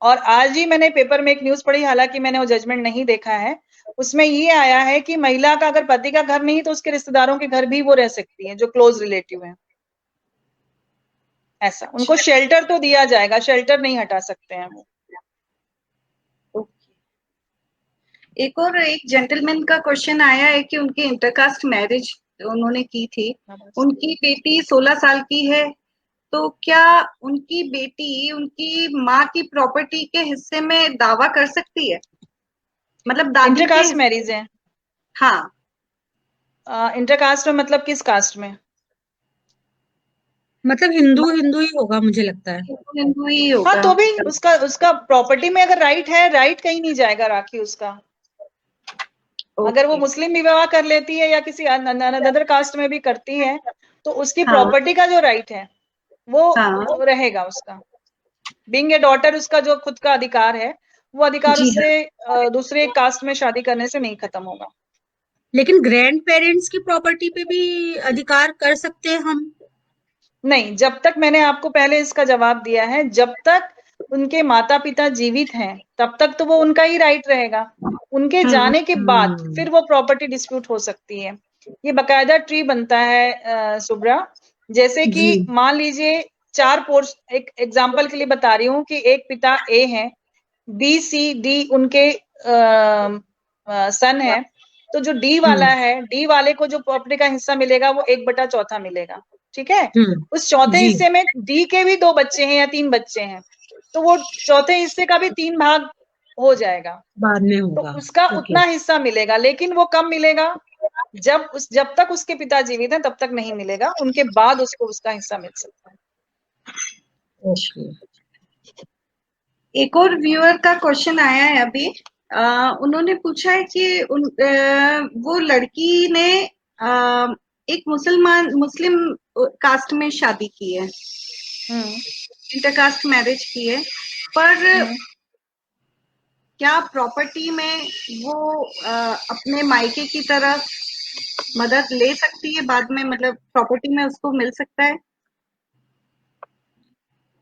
S4: और आज ही मैंने पेपर में एक न्यूज पढ़ी, हालांकि मैंने वो जजमेंट नहीं देखा है, उसमें ये आया है कि महिला का अगर पति का घर नहीं तो उसके रिश्तेदारों के घर भी वो रह सकती है, जो क्लोज रिलेटिव है। ऐसा उनको शेल्टर तो दिया जाएगा, शेल्टर नहीं हटा सकते हैं वो।
S3: एक और एक जेंटलमैन का क्वेश्चन आया है कि उनकी इंटरकास्ट मैरिज उन्होंने की थी, उनकी बेटी 16 साल की है, तो क्या उनकी बेटी उनकी माँ की प्रॉपर्टी के हिस्से में दावा कर सकती है? मतलब दादी के
S4: इंटरकास्ट मैरिज है?
S3: हाँ,
S4: इंटरकास्ट में मतलब किस कास्ट में?
S1: मतलब हिंदू हिंदू ही होगा मुझे लगता है।
S3: हिंदू ही होगा।
S4: हाँ, तो भी उसका प्रॉपर्टी में अगर राइट है, राइट कहीं नहीं जाएगा राखी उसका। अगर वो मुस्लिम विवाह कर लेती है या किसी अदर कास्ट में भी करती है, तो उसकी
S3: हाँ,
S4: प्रॉपर्टी का जो राइट है वो
S3: हाँ,
S4: रहेगा उसका। बीइंग ए डॉटर, उसका जो खुद का अधिकार है, वो अधिकार
S3: जी हाँ।
S4: उससे दूसरे कास्ट में शादी करने से नहीं खत्म होगा।
S1: लेकिन ग्रैंड पेरेंट्स की प्रॉपर्टी पे भी अधिकार कर सकते हैं हम?
S4: नहीं, जब तक, मैंने आपको पहले इसका जवाब दिया है, जब तक उनके माता पिता जीवित हैं तब तक तो वो उनका ही राइट रहेगा। उनके जाने के बाद फिर वो प्रॉपर्टी डिस्प्यूट हो सकती है। ये बकायदा ट्री बनता है सुब्रा। जैसे कि
S1: जी।
S4: मान लीजिए 4 पोर्स, एक एग्जांपल के लिए बता रही हूँ कि एक पिता ए है, बी सी डी उनके सन है, तो जो डी वाला है, डी वाले को जो प्रॉपर्टी का हिस्सा मिलेगा वो 1/4 मिलेगा। ठीक है? उस चौथे
S1: जी।
S4: हिस्से में डी के भी 2 बच्चे हैं या 3 बच्चे हैं, तो वो चौथे हिस्से का भी 3 भाग हो जाएगा,
S1: बाद में
S4: तो
S1: होगा।
S4: उसका
S1: ओके।
S4: उतना हिस्सा मिलेगा। लेकिन वो कब मिलेगा? जब तक उसके पिता जीवित हैं तब तक नहीं मिलेगा, उनके बाद उसको उसका हिस्सा मिल सकता है।
S1: ओके।
S3: एक और व्यूअर का क्वेश्चन आया है अभी। उन्होंने पूछा है कि वो लड़की ने एक मुस्लिम कास्ट में शादी की है, इंटरकास्ट मैरिज की है, पर क्या प्रॉपर्टी में वो अपने मायके की तरफ मदद ले सकती है बाद में, मतलब प्रॉपर्टी में उसको मिल सकता है?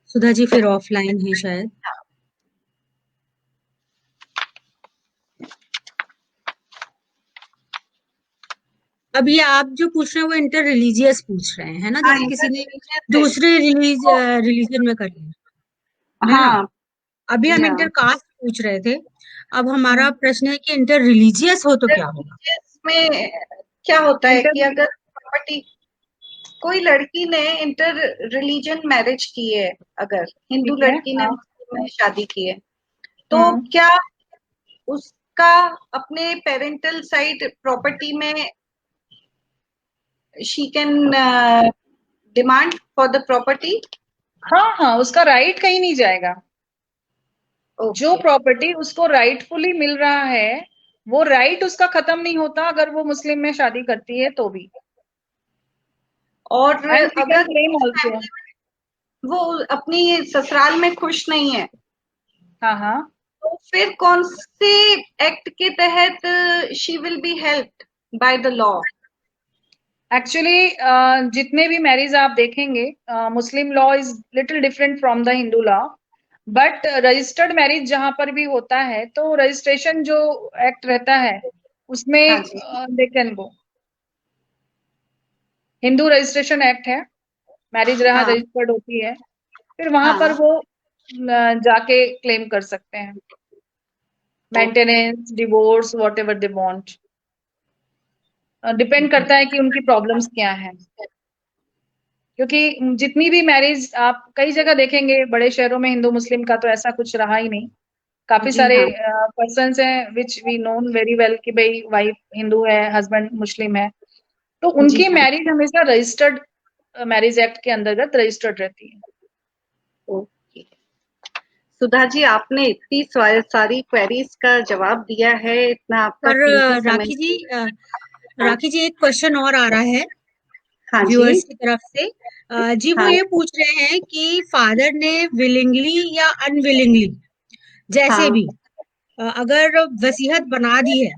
S1: सुधा जी फिर ऑफलाइन है शायद। अब ये आप जो पूछ रहे हैं वो इंटर रिलीजियस पूछ रहे हैं, है ना?
S3: हाँ,
S1: जैसे किसी ने
S3: इंटर
S1: दूसरे रिलीजन में कर लिया, है ना?
S3: हाँ
S1: अभी हम
S3: जी हाँ।
S1: इंटर कास्ट पूछ रहे थे। अब हमारा प्रश्न है कि इंटर रिलीजियस हो तो क्या होगा?
S3: में क्या होता है कि
S4: इंटर
S3: अगर प्रॉपर्टी, कोई लड़की ने इंटर रिलीजन मैरिज की है, अगर हिंदू
S4: ठीक है,
S3: लड़की ने
S4: हाँ।
S3: मुस्लिम में शादी की है, तो क्या उसका अपने पेरेंटल साइड प्रॉपर्टी में she can demand for the property?
S4: हाँ हाँ, उसका राइट कहीं नहीं जाएगा। जो प्रॉपर्टी उसको राइटफुली मिल रहा है, वो राइट उसका खत्म नहीं होता अगर वो मुस्लिम में शादी करती है तो भी।
S3: और
S4: एंड शी कैन
S3: अगर
S4: क्लेम ऑल्सो।
S3: वो अपनी ससुराल में खुश नहीं है,
S4: हाँ हाँ,
S3: तो फिर कौन से एक्ट के तहत she will be helped by the law?
S4: Actually जितने भी मैरिज आप देखेंगे, मुस्लिम law is little different from the Hindu law, but registered marriage जहां पर भी होता है तो रजिस्ट्रेशन जो एक्ट रहता है
S3: हाँ
S4: उसमें
S3: जी,
S4: they can go. Hindu registration act है, मैरिज रहा
S3: हाँ
S4: रजिस्टर्ड होती है, फिर वहां पर
S3: हाँ,
S4: वो जाके क्लेम कर सकते हैं maintenance, divorce, what ever they want. Depend करता है कि उनकी प्रॉब्लम्स क्या है। क्योंकि जितनी भी मैरिज आप कई जगह देखेंगे, बड़े शहरों में हिंदू मुस्लिम का तो ऐसा कुछ रहा ही नहीं। काफी
S3: जी
S4: सारे
S3: हाँ,
S4: पर्सन्स हैं which we known very well कि भाई वाइफ हिंदू है, हस्बैंड मुस्लिम है, तो
S3: जी
S4: उनकी
S3: हाँ।
S4: मैरिज हमेशा रजिस्टर्ड मैरिज एक्ट के अंतर्गत रजिस्टर्ड रहती है।
S3: ओके, सुधा जी आपने इतनी सारी क्वेरीज का जवाब दिया है, इतना आपका
S1: पर
S3: कीमती समय।
S1: राखी जी एक क्वेश्चन और आ रहा है
S3: हाँ जी,
S1: व्यूअर्स की तरफ से। जी वो
S3: हाँ
S1: ये पूछ रहे हैं कि फादर ने विलिंगली या अनविलिंगली, जैसे
S3: हाँ
S1: भी, अगर वसीयत बना दी है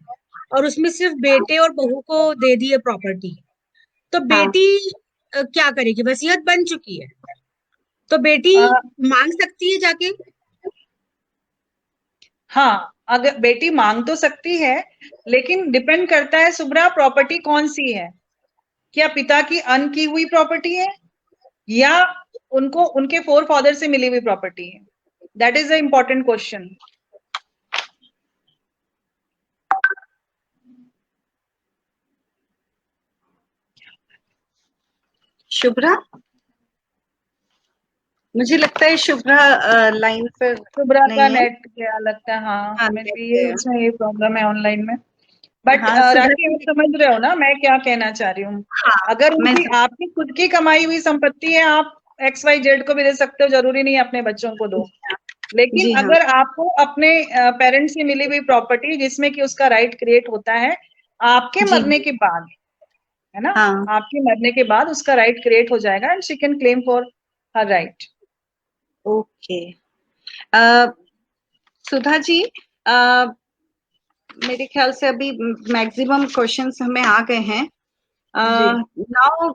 S1: और उसमें सिर्फ बेटे और बहू को दे दी है प्रॉपर्टी, तो
S3: हाँ।
S1: बेटी क्या करेगी? वसीयत बन चुकी है तो बेटी
S4: अ,
S1: मांग सकती है जाके?
S4: हाँ, अगर बेटी मांग तो सकती है, लेकिन डिपेंड करता है सुब्रा प्रॉपर्टी कौन सी है। क्या पिता की अन की हुई प्रॉपर्टी है या उनको उनके फोर फादर से मिली हुई प्रॉपर्टी है? That is a important question.
S3: Shubhra, मुझे लगता है शुभ्रा लाइन पर
S4: शुभ्रा का
S3: नहीं है।
S4: नेट क्या लगता है, हाँ
S3: हाँ,
S4: हमें
S3: नेट
S4: भी ये
S3: पे।
S4: इसमें ये प्रॉब्लम है ऑनलाइन में। बट
S3: हाँ, सुधा
S4: राखी आप
S3: जी।
S4: समझ रहे हो ना मैं क्या कहना चाह रही हूँ?
S3: हाँ,
S4: अगर
S3: मैं
S4: उनकी आपकी खुद की कमाई हुई संपत्ति है, आप XYZ को भी दे सकते हो, जरूरी नहीं अपने बच्चों को दो। लेकिन
S3: जी हाँ,
S4: अगर आपको अपने पेरेंट्स से मिली हुई प्रॉपर्टी जिसमें कि उसका राइट क्रिएट होता है आपके
S3: जी
S4: मरने के बाद, है ना,
S3: हाँ,
S4: आपके मरने के बाद उसका राइट क्रिएट हो जाएगा and she can claim for her right.
S3: Okay. Sudha ji, मेरे ख्याल से अभी मैक्सिमम क्वेश्चंस हमें आ गए हैं।
S4: जी
S3: नाउ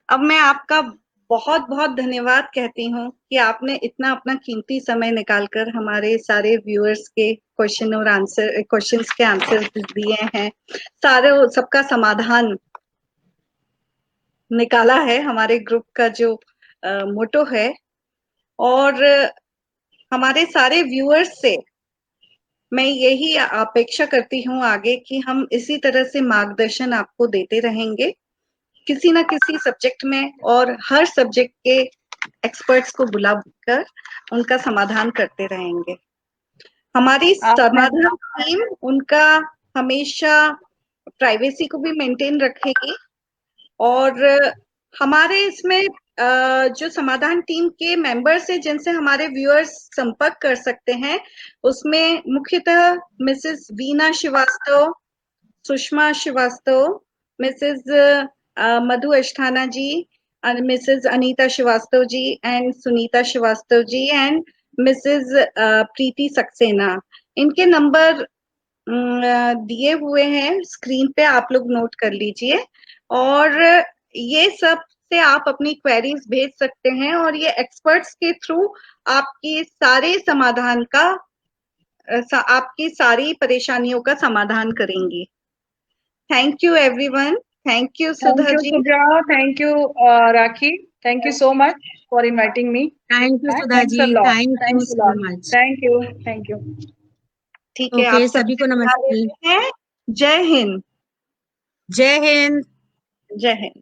S3: अब मैं आपका बहुत बहुत धन्यवाद कहती हूँ कि आपने इतना अपना कीमती समय निकालकर हमारे सारे व्यूअर्स के क्वेश्चंस के आंसर दिए हैं, सारे सबका समाधान निकाला है। हमारे ग्रुप का जो मोटो है, और हमारे सारे व्यूअर्स से मैं यही अपेक्षा करती हूँ आगे कि हम इसी तरह से मार्गदर्शन आपको देते रहेंगे किसी ना किसी सब्जेक्ट में, और हर सब्जेक्ट के एक्सपर्ट्स को बुलाकर उनका समाधान करते रहेंगे। हमारी
S4: आपने
S3: समाधान टीम उनका हमेशा प्राइवेसी को भी मेंटेन रखेगी, और हमारे इसमें जो समाधान टीम के मेंबर्स हैं जिनसे हमारे व्यूअर्स संपर्क कर सकते हैं, उसमें मुख्यतः Mrs Veena Srivastava, Sushma Srivastava, Mrs Madhu Asthana ji, Mrs Anita Srivastava ji, and Sunita Srivastava ji, and Mrs Preeti Saxena. इनके नंबर दिए हुए हैं स्क्रीन पे, आप लोग नोट कर लीजिए, और ये सब से आप अपनी क्वेरीज भेज सकते हैं, और ये एक्सपर्ट्स के थ्रू आपकी सारे समाधान का आपकी सारी परेशानियों का समाधान करेंगी। Thank you everyone, thank you
S4: thank
S3: Sudha
S4: you
S3: ji,
S4: Subra, thank you Rakhi, thank you so much for inviting me.
S1: Thank you Sudha
S4: thanks
S1: ji,
S4: a lot,
S1: thank you
S4: thanks a
S1: so
S4: lot,
S1: much.
S4: Thank you, thank you.
S3: ठीक है, आप
S1: okay, सभी
S3: सबसे
S1: को
S3: विदा
S1: नमस्ते।
S3: लेते हैं। जय हिंद।
S1: जय हिंद।
S3: जय हिंद।